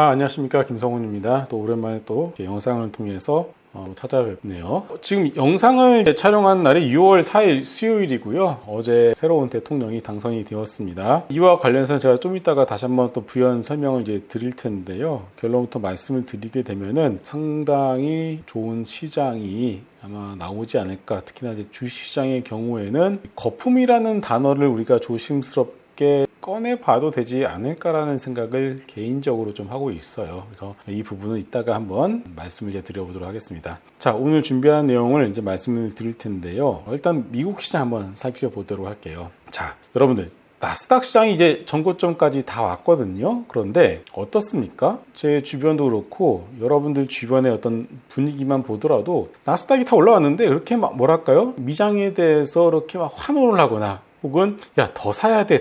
안녕하십니까, 김성훈입니다. 또 오랜만에 또 영상을 통해서 찾아뵙네요. 지금 영상을 촬영한 날이 6월 4일 수요일이고요. 어제 새로운 대통령이 당선이 되었습니다. 이와 관련해서 제가 좀 이따가 다시 한번 또 부연 설명을 드릴 텐데요. 결론부터 말씀을 드리게 되면은 상당히 좋은 시장이 아마 나오지 않을까. 특히나 주식시장의 경우에는 거품이라는 단어를 우리가 조심스럽게 꺼내봐도 되지 않을까라는 생각을 개인적으로 좀 하고 있어요. 그래서 이 부분은 이따가 한번 말씀을 드려보도록 하겠습니다. 자, 오늘 준비한 내용을 말씀을 드릴 텐데요. 일단 미국 시장 한번 살펴보도록 할게요. 자, 여러분들. 나스닥 시장이 전고점까지 다 왔거든요. 그런데 어떻습니까? 제 주변도 그렇고 여러분들 주변의 어떤 분위기만 보더라도 나스닥이 다 올라왔는데 그렇게 뭐랄까요? 미장에 대해서 이렇게 환호를 하거나 혹은 더 사야 돼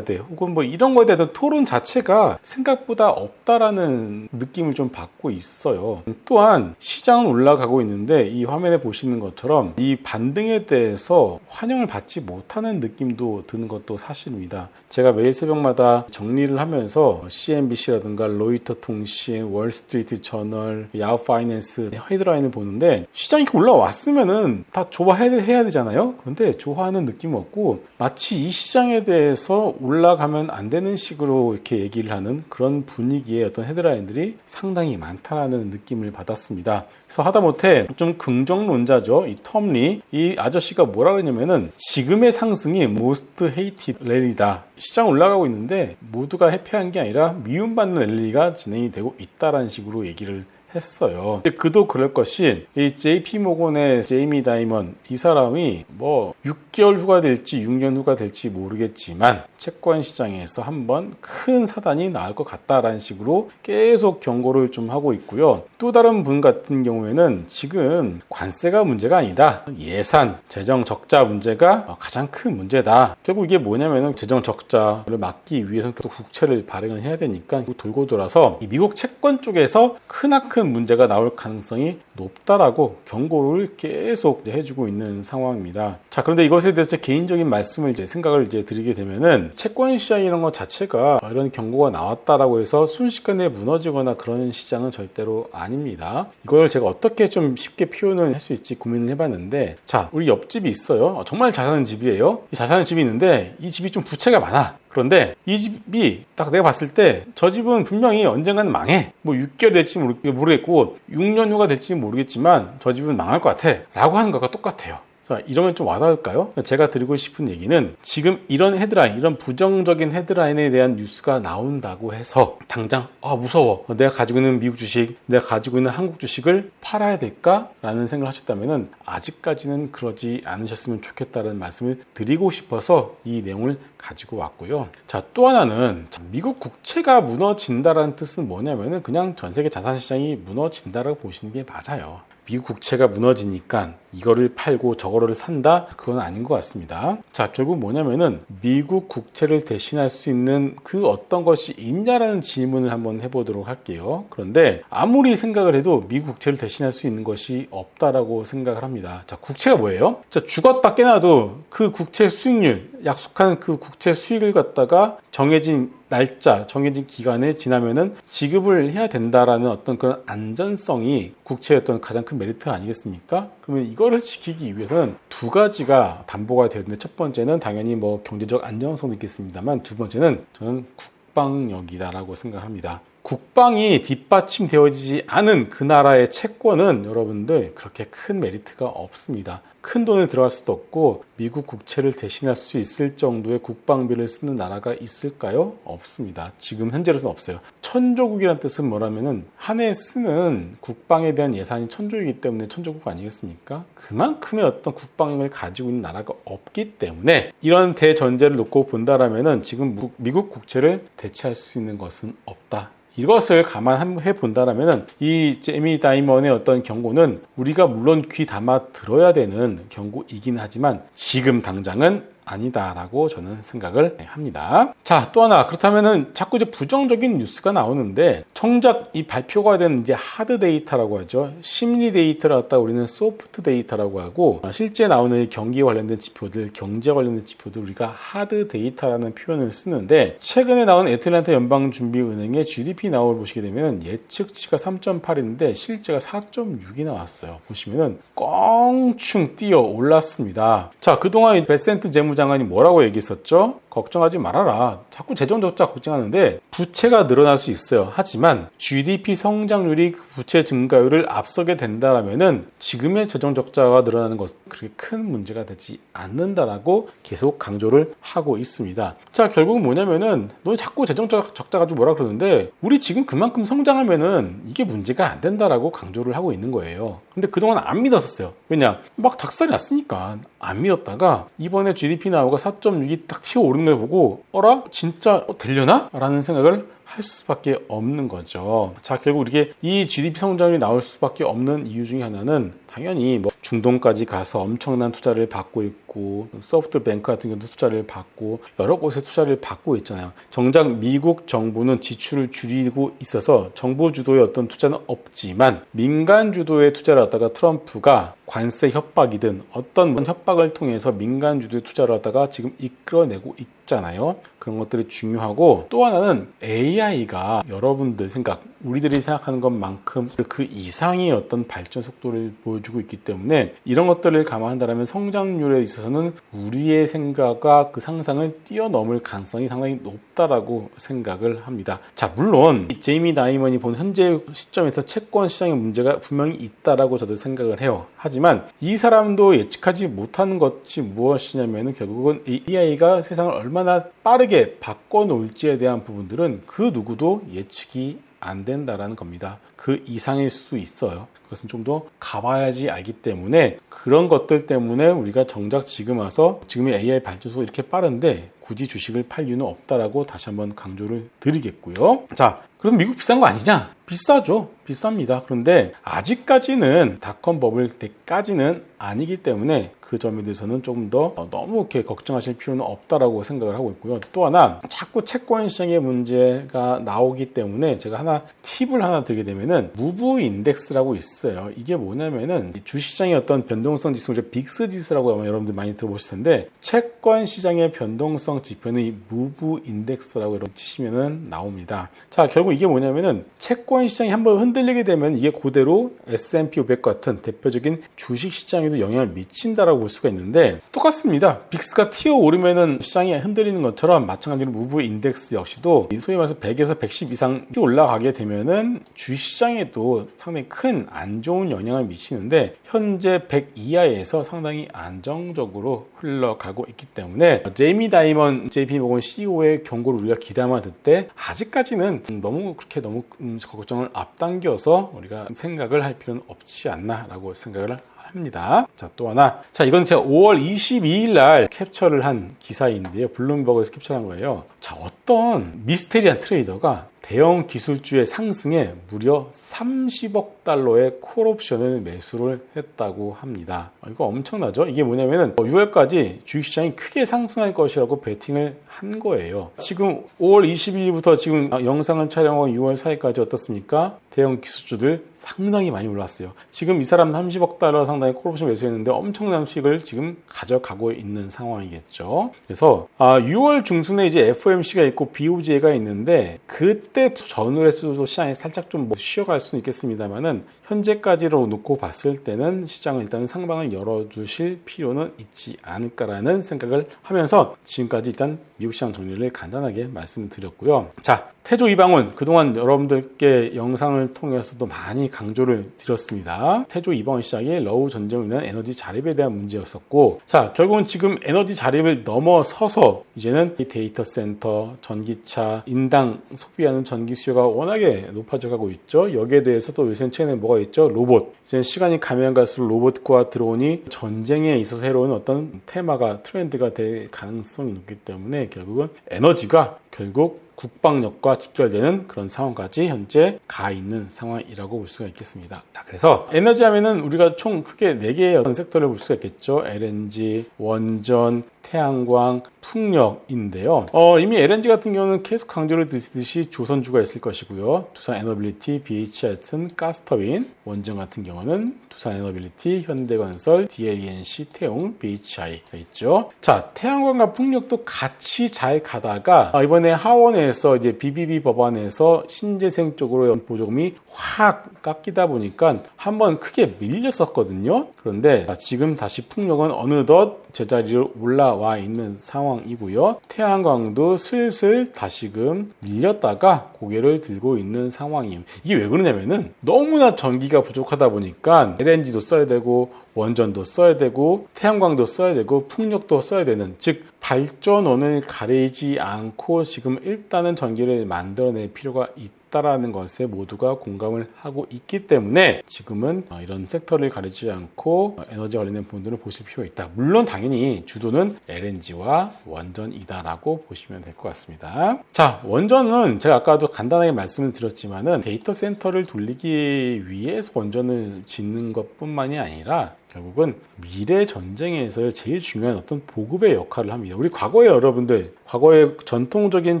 혹은 이런 거에 대한 토론 자체가 생각보다 없다라는 느낌을 좀 받고 있어요. 또한 시장은 올라가고 있는데 이 화면에 보시는 것처럼 이 반등에 대해서 환영을 받지 못하는 느낌도 드는 것도 사실입니다. 제가 매일 새벽마다 정리를 하면서 CNBC라든가 로이터 통신, 월스트리트 저널, 야후 파이낸스 헤드라인을 보는데 시장이 올라왔으면은 다 좋아해야 되잖아요. 그런데 좋아하는 느낌 없고 마치 이 시장에 대해서 올라가면 안 되는 식으로 이렇게 얘기를 하는 그런 분위기의 어떤 헤드라인들이 상당히 많다라는 느낌을 받았습니다. 그래서 하다못해 좀 긍정론자죠. 이 텀리, 이 아저씨가 뭐라 그러냐면은 지금의 상승이 most hated rally다. 시장 올라가고 있는데 모두가 해피한 게 아니라 미움받는 랠리가 진행이 되고 있다라는 식으로 얘기를 했어요. 그도 그럴 것이 이 JP모건의 제이미 다이먼 이 사람이 6개월 후가 될지 6년 후가 될지 모르겠지만 채권 시장에서 한번 큰 사단이 나올 것 같다라는 식으로 계속 경고를 좀 하고 있고요. 또 다른 분 같은 경우에는 지금 관세가 문제가 아니다. 예산, 재정 적자 문제가 가장 큰 문제다. 결국 이게 뭐냐면은 재정 적자를 막기 위해서는 또 국채를 발행을 해야 되니까 돌고 돌아서 이 미국 채권 쪽에서 크나큰 문제가 나올 가능성이 높다라고 경고를 계속 해주고 있는 상황입니다. 자, 그런데 이것에 대해서 개인적인 말씀을 생각을 드리게 되면은 채권 시장 이런 것 자체가 이런 경고가 나왔다라고 해서 순식간에 무너지거나 그런 시장은 절대로 아닙니다. 이걸 제가 어떻게 좀 쉽게 표현을 할 수 있지 고민을 해봤는데, 자, 우리 옆집이 있어요. 정말 잘 사는 집이에요. 잘 사는 집이 있는데 이 집이 좀 부채가 많아. 그런데 이 집이 딱 내가 봤을 때 저 집은 분명히 언젠가는 망해. 6개월 될지 모르겠고 6년 후가 될지 모르겠지만 저 집은 망할 것 같아 라고 하는 것과 똑같아요. 자, 이러면 좀 와닿을까요? 제가 드리고 싶은 얘기는 지금 이런 헤드라인, 이런 부정적인 헤드라인에 대한 뉴스가 나온다고 해서 당장 무서워. 내가 가지고 있는 미국 주식, 내가 가지고 있는 한국 주식을 팔아야 될까라는 생각을 하셨다면 아직까지는 그러지 않으셨으면 좋겠다는 말씀을 드리고 싶어서 이 내용을 가지고 왔고요. 자, 또 하나는 미국 국채가 무너진다라는 뜻은 뭐냐면은 그냥 전 세계 자산시장이 무너진다라고 보시는 게 맞아요. 미국 국채가 무너지니까 이거를 팔고 저거를 산다? 그건 아닌 것 같습니다. 자, 결국 뭐냐면은 미국 국채를 대신할 수 있는 그 어떤 것이 있냐라는 질문을 한번 해보도록 할게요. 그런데 아무리 생각을 해도 미국 국채를 대신할 수 있는 것이 없다라고 생각을 합니다. 자, 국채가 뭐예요? 자, 죽었다 깨나도 그 국채 수익률, 약속한 그 국채 수익을 갖다가 정해진 날짜, 정해진 기간에 지나면은 지급을 해야 된다라는 어떤 그런 안전성이 국채의 어떤 가장 큰 메리트 아니겠습니까? 그러면 이거를 지키기 위해서는 두 가지가 담보가 되어야 되는데, 첫 번째는 당연히 경제적 안정성도 있겠습니다만 두 번째는 저는 국방력이다라고 생각합니다. 국방이 뒷받침되어지지 않은 그 나라의 채권은 여러분들 그렇게 큰 메리트가 없습니다. 큰 돈을 들어갈 수도 없고 미국 국채를 대신할 수 있을 정도의 국방비를 쓰는 나라가 있을까요? 없습니다. 지금 현재로서는 없어요. 천조국이라는 뜻은 뭐라면은 한 해 쓰는 국방에 대한 예산이 천조이기 때문에 천조국 아니겠습니까? 그만큼의 어떤 국방력을 가지고 있는 나라가 없기 때문에 이런 대전제를 놓고 본다라면은 지금 미국 국채를 대체할 수 있는 것은 없다. 이것을 감안해 본다라면 이 제이미 다이먼의 어떤 경고는 우리가 물론 귀 담아 들어야 되는 경고이긴 하지만 지금 당장은 아니다라고 저는 생각을 합니다. 자, 또 하나 그렇다면은 자꾸 이제 부정적인 뉴스가 나오는데 정작 이 발표가 된 이제 하드 데이터라고 하죠. 심리 데이터를 갖다 우리는 소프트 데이터라고 하고 실제 나오는 경기 관련된 지표들, 경제 관련된 지표들 우리가 하드 데이터라는 표현을 쓰는데 최근에 나온 애틀랜타 연방준비은행의 GDP 나올 보시게 되면 예측치가 3.8인데 실제가 4.6이 나왔어요. 보시면은 껑충 뛰어 올랐습니다. 자, 그동안 베센트 재무장관이 뭐라고 얘기했었죠? 걱정하지 말아라. 자꾸 재정적자 걱정하는데 부채가 늘어날 수 있어요. 하지만 GDP 성장률이 부채 증가율을 앞서게 된다라면은 지금의 재정적자가 늘어나는 것은 그렇게 큰 문제가 되지 않는다라고 계속 강조를 하고 있습니다. 자, 결국은 뭐냐면은 너 자꾸 재정적자 가지고 뭐라 그러는데 우리 지금 그만큼 성장하면은 이게 문제가 안 된다라고 강조를 하고 있는 거예요. 근데 그동안 안 믿었었어요. 왜냐? 막 작살이 났으니까 안 믿었다가 이번에 GDP 나오가 4.6이 딱 튀어오르는 걸 보고 어라? 진짜 되려나? 라는 생각을 할 수밖에 없는 거죠. 자, 결국 이게 이 GDP 성장률이 나올 수밖에 없는 이유 중에 하나는 당연히 뭐 중동까지 가서 엄청난 투자를 받고 있고 소프트뱅크 같은 경우도 투자를 받고 여러 곳에 투자를 받고 있잖아요. 정작 미국 정부는 지출을 줄이고 있어서 정부 주도의 어떤 투자는 없지만 민간 주도의 투자를 갖다가 트럼프가 관세 협박이든 어떤 협박을 통해서 민간 주도의 투자를 갖다가 지금 이끌어내고 있잖아요. 그런 것들이 중요하고 또 하나는 AI가 여러분들 생각, 우리들이 생각하는 것만큼 그 이상의 어떤 발전 속도를 보여주고 있기 때문에 이런 것들을 감안한다면 성장률에 있어서는 우리의 생각과 그 상상을 뛰어넘을 가능성이 상당히 높다라고 생각을 합니다. 자, 물론 제이미 다이먼이 본 현재 시점에서 채권 시장의 문제가 분명히 있다라고 저도 생각을 해요. 하지만 이 사람도 예측하지 못하는 것이 무엇이냐면 결국은 AI가 세상을 얼마나 빠르게 바꿔놓을지에 대한 부분들은 그 누구도 예측이 안 된다라는 겁니다. 그 이상일 수도 있어요. 그것은 좀 더 가봐야지 알기 때문에 그런 것들 때문에 우리가 정작 지금 와서 지금의 AI 발전소 이렇게 빠른데 굳이 주식을 팔 이유는 없다라고 다시 한번 강조를 드리겠고요. 자, 그럼 미국 비싼 거 아니냐? 비싸죠. 비쌉니다. 그런데 아직까지는 닷컴 버블 때까지는 아니기 때문에 그 점에 대해서는 조금 더 너무 이렇게 걱정하실 필요는 없다라고 생각을 하고 있고요. 또 하나 자꾸 채권 시장의 문제가 나오기 때문에 제가 하나 팁을 하나 드리게 되면은 무브 인덱스라고 있어요. 이게 뭐냐면은 주식시장의 어떤 변동성 지수, 빅스 지수라고 아마 여러분들 많이 들어보실 텐데 채권 시장의 변동성 지표는 이 무브 인덱스라고 이렇게 치시면은 나옵니다. 자, 결국 이게 뭐냐면은 채권 시장이 한번 흔들리게 되면 이게 그대로 S&P 500 같은 대표적인 주식 시장에도 영향을 미친다라고 볼 수가 있는데 똑같습니다. 빅스가 튀어오르면은 시장이 흔들리는 것처럼 마찬가지로 무브 인덱스 역시도 소위 말해서 100에서 110 이상 올라가게 되면은 주식시장에도 상당히 큰 안 좋은 영향을 미치는데 현재 100 이하에서 상당히 안정적으로 흘러가고 있기 때문에 제이미 다이먼 JP모건 CEO의 경고를 우리가 귀담아 듣때 아직까지는 너무 그렇게 너무 걱정을 앞당겨서 우리가 생각을 할 필요는 없지 않나라고 생각을 합니다. 자, 또 하나. 자, 이건 제가 5월 22일 날 캡처를 한 기사인데요. 블룸버그에서 캡처한 거예요. 자, 어떤 미스테리한 트레이더가 대형 기술주의 상승에 무려 30억 달러의 콜옵션을 매수를 했다고 합니다. 이거 엄청나죠? 이게 뭐냐면은 6월까지 주식시장이 크게 상승할 것이라고 베팅을 한 거예요. 지금 5월 22일부터 지금 영상을 촬영하고 6월 4일까지 어떻습니까? 대형 기술주들 상당히 많이 올랐어요. 지금 이 사람 30억 달러 상당의 콜옵션 매수했는데 엄청난 수익을 지금 가져가고 있는 상황이겠죠. 그래서 6월 중순에 이제 FOMC가 있고 BOJ가 있는데 그때 전후에서도 시장이 살짝 좀 쉬어갈 수는 있겠습니다만은 현재까지로 놓고 봤을 때는 시장을 일단 상방을 열어두실 필요는 있지 않을까라는 생각을 하면서 지금까지 일단 미국 시장 정리를 간단하게 말씀드렸고요. 자, 태조 이방원 그동안 여러분들께 영상을 통해서도 많이 강조를 드렸습니다. 태조 이방원 시장이 러우 전쟁으로 인한 에너지 자립에 대한 문제였었고, 자, 결국은 지금 에너지 자립을 넘어서서 이제는 이 데이터 센터, 전기차, 인당 소비하는 전기 수요가 워낙에 높아져 가고 있죠. 여기에 대해서 또 요새 최근에 뭐가 있죠? 로봇. 이제 시간이 가면 갈수록 로봇과 드론이 전쟁에 있어서 새로운 어떤 테마가 트렌드가 될 가능성이 높기 때문에 결국은 에너지가 결국 국방력과 직결되는 그런 상황까지 현재 가 있는 상황이라고 볼 수가 있겠습니다. 자, 그래서 에너지 하면은 우리가 총 크게 4개의 어떤 섹터를 볼 수가 있겠죠. LNG, 원전, 태양광, 풍력인데요. 이미 LNG 같은 경우는 계속 강조를 드리듯이 조선주가 있을 것이고요. 두산에너빌리티, BH하튼, 가스터빈, 원전 같은 경우는 두산에너빌리티, 현대건설, DLENC, 태용, BHI가 있죠. 자, 태양광과 풍력도 같이 잘 가다가 이번에 하원에서 이제 BBB 법안에서 신재생 쪽으로 보조금이 확 깎이다 보니까 한번 크게 밀렸었거든요. 그런데 지금 다시 풍력은 어느덧 제자리로 올라와 있는 상황이고요. 태양광도 슬슬 다시금 밀렸다가 고개를 들고 있는 상황이에요. 이게 왜 그러냐면은 너무나 전기가 부족하다 보니까 LNG도 써야 되고 원전도 써야 되고 태양광도 써야 되고 풍력도 써야 되는, 즉 발전원을 가리지 않고 지금 일단은 전기를 만들어낼 필요가 있다라는 것에 모두가 공감을 하고 있기 때문에 지금은 이런 섹터를 가리지 않고 에너지 관련된 부분들을 보실 필요가 있다. 물론 당연히 주도는 LNG와 원전이다라고 보시면 될 것 같습니다. 자, 원전은 제가 아까도 간단하게 말씀을 드렸지만은 데이터 센터를 돌리기 위해서 원전을 짓는 것뿐만이 아니라 결국은 미래 전쟁에서 제일 중요한 어떤 보급의 역할을 합니다. 우리 과거에 여러분들, 과거의 전통적인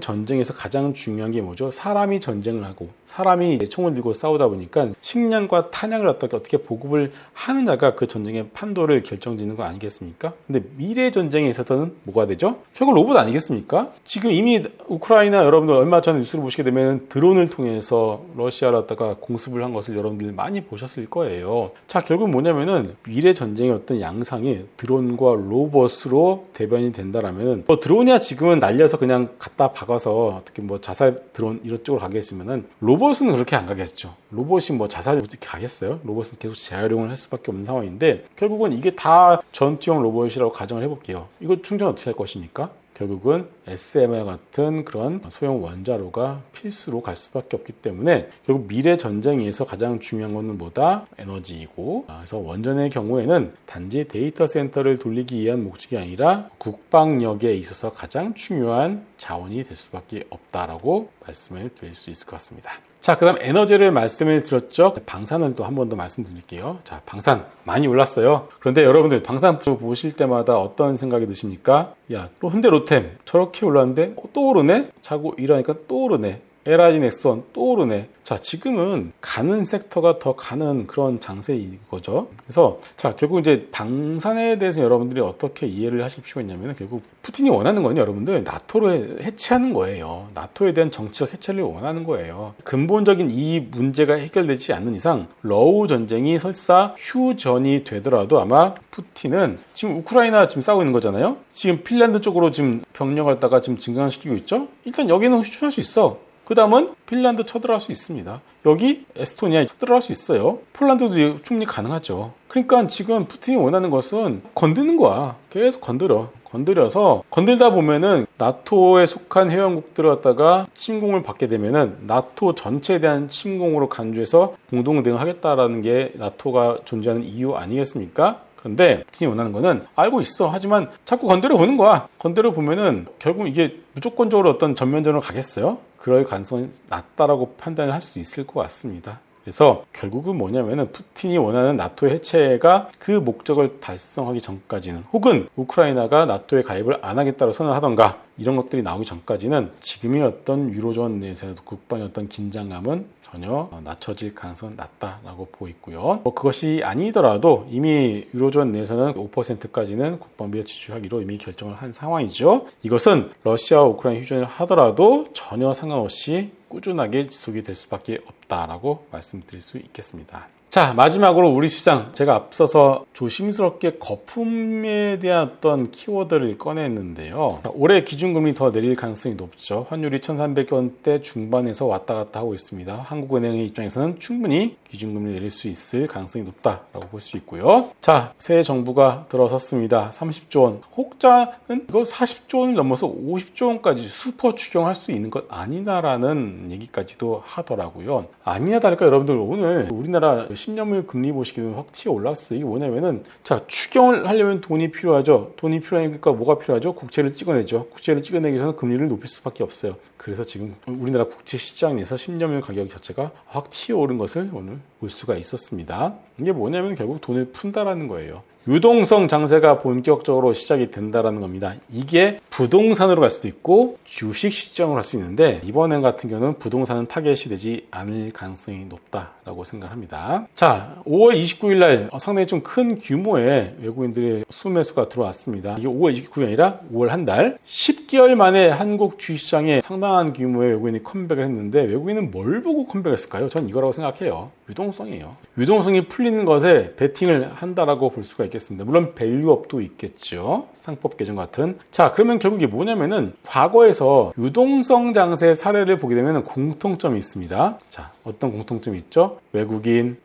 전쟁에서 가장 중요한 게 뭐죠? 사람이 전쟁을 하고 사람이 총을 들고 싸우다 보니까 식량과 탄약을 어떻게 보급을 하느냐가 그 전쟁의 판도를 결정짓는 거 아니겠습니까? 근데 미래 전쟁에서는 뭐가 되죠? 결국 로봇 아니겠습니까? 지금 이미 우크라이나 여러분들 얼마 전에 뉴스를 보시게 되면 드론을 통해서 러시아를 갖다가 공습을 한 것을 여러분들 많이 보셨을 거예요. 자, 결국 뭐냐면은 미래 전쟁의 어떤 양상이 드론과 로봇으로 대변이 된다라면, 드론이야 지금은 날려서 그냥 갖다 박아서 어떻게 자살 드론 이런 쪽으로 가겠지만은 로봇은 그렇게 안 가겠죠. 로봇이 자살 어떻게 가겠어요? 로봇은 계속 재활용을 할 수밖에 없는 상황인데, 결국은 이게 다 전투용 로봇이라고 가정을 해볼게요. 이거 충전 어떻게 할 것입니까? 결국은 SMR 같은 그런 소형 원자로가 필수로 갈 수밖에 없기 때문에 결국 미래 전쟁에서 가장 중요한 것은 뭐다? 에너지이고, 그래서 원전의 경우에는 단지 데이터 센터를 돌리기 위한 목적이 아니라 국방력에 있어서 가장 중요한 자원이 될 수밖에 없다라고 말씀을 드릴 수 있을 것 같습니다. 자, 그 다음 에너지를 말씀을 드렸죠. 방산을 또 한 번 더 말씀드릴게요. 자, 방산 많이 올랐어요. 그런데 여러분들 방산 보실 때마다 어떤 생각이 드십니까? 야, 또 현대로템 저렇게 올랐는데 또 오르네? 자고 일하니까 또 오르네. LIG 넥스원 또 오르네. 자, 지금은 가는 섹터가 더 가는 그런 장세인 거죠. 그래서 자, 결국 이제 방산에 대해서 여러분들이 어떻게 이해를 하실 필요가 있냐면, 결국 푸틴이 원하는 건 여러분들 나토를 해체하는 거예요. 나토에 대한 정치적 해체를 원하는 거예요. 근본적인 이 문제가 해결되지 않는 이상 러우 전쟁이 설사 휴전이 되더라도 아마 푸틴은 지금 우크라이나 지금 싸우고 있는 거잖아요. 지금 핀란드 쪽으로 지금 병력을 갖다가 지금 증강시키고 있죠. 일단 여기는 휴전할 수 있어. 그 다음은 핀란드 쳐들어갈 수 있습니다. 여기 에스토니아 쳐들어갈 수 있어요. 폴란드도 충분히 가능하죠. 그러니까 지금 푸틴이 원하는 것은 건드는 거야. 계속 건드려서 건들다 보면은 나토에 속한 회원국들을 갖다가 침공을 받게 되면은 나토 전체에 대한 침공으로 간주해서 공동 대응하겠다라는 게 나토가 존재하는 이유 아니겠습니까? 그런데 푸틴이 원하는 거는 알고 있어. 하지만 자꾸 건드려 보는 거야. 건드려 보면은 결국 이게 무조건적으로 어떤 전면전으로 가겠어요? 그럴 가능성이 낮다라고 판단을 할 수도 있을 것 같습니다. 그래서 결국은 뭐냐면은 푸틴이 원하는 나토의 해체가 그 목적을 달성하기 전까지는, 혹은 우크라이나가 나토에 가입을 안 하겠다고 선언하던가 이런 것들이 나오기 전까지는 지금의 어떤 유로존 내에서의 국방의 어떤 긴장감은 전혀 낮춰질 가능성은 낮다라고 보이고요. 그것이 아니더라도 이미 유로존 내에서는 5%까지는 국방비를 지출하기로 이미 결정을 한 상황이죠. 이것은 러시아와 우크라이나 휴전을 하더라도 전혀 상관없이 꾸준하게 지속이 될 수밖에 없다라고 말씀드릴 수 있겠습니다. 자, 마지막으로 우리 시장, 제가 앞서서 조심스럽게 거품에 대한 어떤 키워드를 꺼냈는데요. 올해 기준금리 더 내릴 가능성이 높죠. 환율이 1300원대 중반에서 왔다 갔다 하고 있습니다. 한국은행의 입장에서는 충분히 기준금리 내릴 수 있을 가능성이 높다라고 볼 수 있고요. 자, 새 정부가 들어섰습니다. 30조 원. 혹자는 이거 40조 원을 넘어서 50조 원까지 슈퍼 추경할 수 있는 것 아니다라는 얘기까지도 하더라고요. 아니나 다를까 여러분들, 오늘 우리나라 10년물 금리 보시기는 확 튀어 올랐어요. 이게 뭐냐면은 자, 추경을 하려면 돈이 필요하죠. 돈이 필요하니까 뭐가 필요하죠? 국채를 찍어내죠. 국채를 찍어내기 위해서는 금리를 높일 수밖에 없어요. 그래서 지금 우리나라 국채 시장에서 10년물 가격 자체가 확 튀어 오른 것을 오늘 볼 수가 있었습니다. 이게 뭐냐면 결국 돈을 푼다라는 거예요. 유동성 장세가 본격적으로 시작이 된다라는 겁니다. 이게 부동산으로 갈 수도 있고 주식 시장으로 갈 수 있는데 이번엔 같은 경우는 부동산은 타겟이 되지 않을 가능성이 높다라고 생각합니다. 자, 5월 29일 날 상당히 좀 큰 규모의 외국인들의 수매수가 들어왔습니다. 이게 5월 29일이 아니라 5월 한 달 10개월 만에 한국 주식시장에 상당한 규모의 외국인이 컴백을 했는데 외국인은 뭘 보고 컴백을 했을까요? 전 이거라고 생각해요. 유동성이에요. 유동성이 풀리는 것에 베팅을 한다라고 볼 수가 있겠습니다. 물론 밸류업도 있겠죠. 상법 개정 같은. 자, 그러면 결국 이게 뭐냐면은 과거에서 유동성 장세 사례를 보게 되면 공통점이 있습니다. 자, 어떤 공통점이 있죠? 외국인.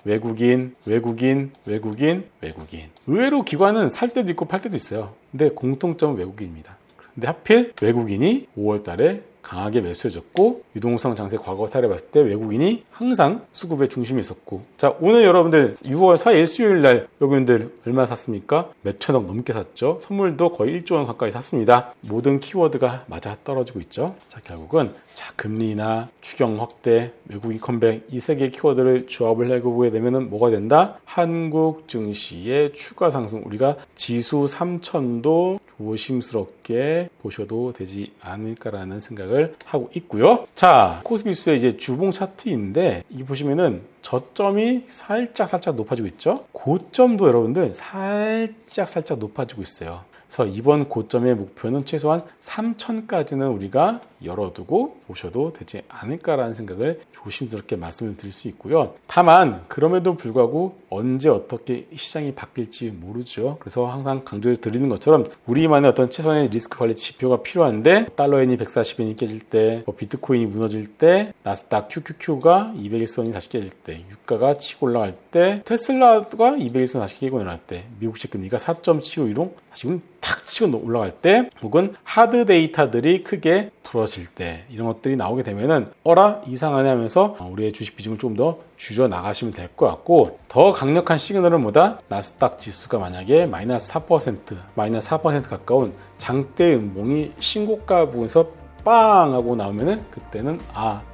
의외로 기관은 살 때도 있고 팔 때도 있어요. 근데 공통점은 외국인입니다. 근데 하필 외국인이 5월 달에 강하게 매수해졌고 유동성 장세 과거 사례 봤을 때 외국인이 항상 수급의 중심에 있었고 자 오늘 여러분들 6월 4일 수요일 날 외국인들 얼마 샀습니까? 몇천억 넘게 샀죠. 선물도 거의 1조 원 가까이 샀습니다. 모든 키워드가 맞아 떨어지고 있죠. 자 결국은 자 금리나 추경 확대, 외국인 컴백 이 세 개의 키워드를 조합을 해보게 되면 뭐가 된다? 한국 증시의 추가 상승 우리가 지수 3000도 조심스럽게 보셔도 되지 않을까라는 생각을 하고 있고요. 자, 코스피수의 이제 주봉 차트인데 이 보시면은 저점이 살짝 높아지고 있죠. 고점도 여러분들 살짝 높아지고 있어요. 그래서 이번 고점의 목표는 최소한 3,000까지는 우리가 열어두고 보셔도 되지 않을까라는 생각을 조심스럽게 말씀을 드릴 수 있고요. 다만 그럼에도 불구하고 언제 어떻게 시장이 바뀔지 모르죠. 그래서 항상 강조를 드리는 것처럼 우리만의 어떤 최소한의 리스크 관리 지표가 필요한데 달러엔이 140엔이 깨질 때 비트코인이 무너질 때 나스닥 QQQ가 200일선이 다시 깨질 때 유가가 치고 올라갈 때 테슬라가 200일선 다시 깨고 내려갈 때 미국식 금리가 4.75로 다시금 탁 치고 올라갈 때 혹은 하드 데이터들이 크게 풀어질 때 이런 것들이 나오게 되면은 어라 이상하네 하면서 우리의 주식 비중을 좀 더 줄여 나가시면 될 것 같고 더 강력한 시그널은 뭐다? 나스닥 지수가 만약에 마이너스 4% 가까운 장대 음봉이 신고가 부분에서 빵 하고 나오면은 그때는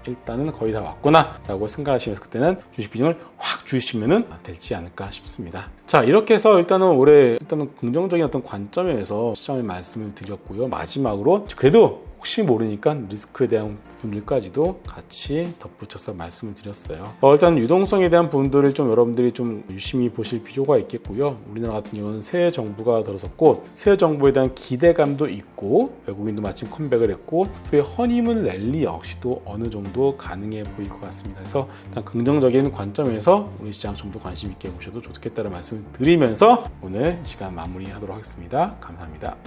일단은 거의 다 왔구나 라고 생각하시면서 그때는 주식 비중을 확 줄이시면은 될지 않을까 싶습니다. 자 이렇게 해서 일단은 긍정적인 어떤 관점에서 시장을 말씀을 드렸고요. 마지막으로 그래도 혹시 모르니까 리스크에 대한 부분들까지도 같이 덧붙여서 말씀을 드렸어요. 일단 유동성에 대한 부분들을 좀 여러분들이 좀 유심히 보실 필요가 있겠고요. 우리나라 같은 경우는 새 정부가 들어섰고 새 정부에 대한 기대감도 있고 외국인도 마침 컴백을 했고 후에 허니문 랠리 역시도 어느 정도 가능해 보일 것 같습니다. 그래서 일단 긍정적인 관점에서 우리 시장 좀 더 관심 있게 보셔도 좋겠다는 말씀을 드리면서 오늘 시간 마무리하도록 하겠습니다. 감사합니다.